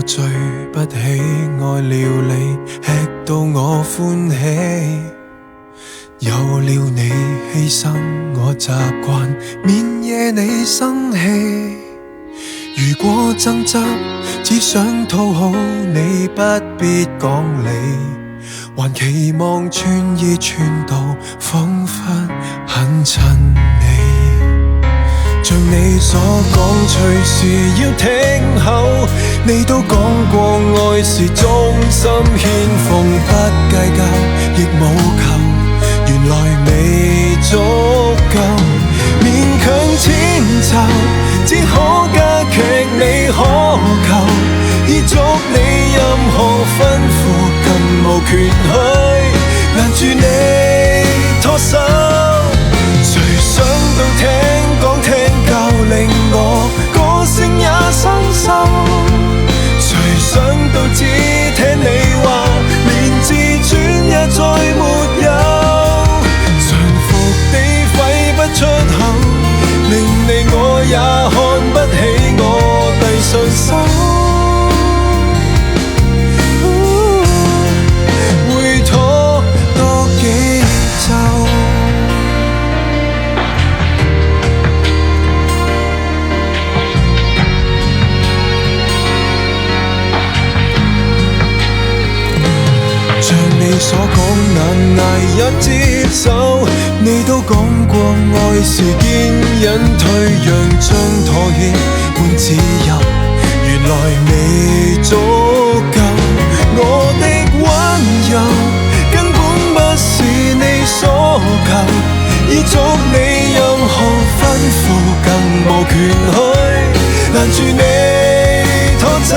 最不喜愛料理，吃到我歡喜。有了你犧牲我習慣，免惹你生氣。如果爭執只想討好你，不必講理，還期望穿衣穿到彷彿很襯你。像你所講，隨時要聽候。你都講過愛是忠心獻奉，不計較亦無求，原來未足夠，勉強遷就，只可加劇你渴求。依足你任何吩咐，更無權去攔住你拖手。誰想到聽講聽教，令我個性也生鏽。誰想到只聽你話，連自尊也再沒有。馴服地揮不出口，令你我也看不起我遞上手。會拖多幾週。像你所講難捱也接受，你都講過愛是堅忍退讓，將妥協換自由，原來未足夠。我的溫柔根本不是你所求，依足你任何吩咐，更無權去攔住你拖走。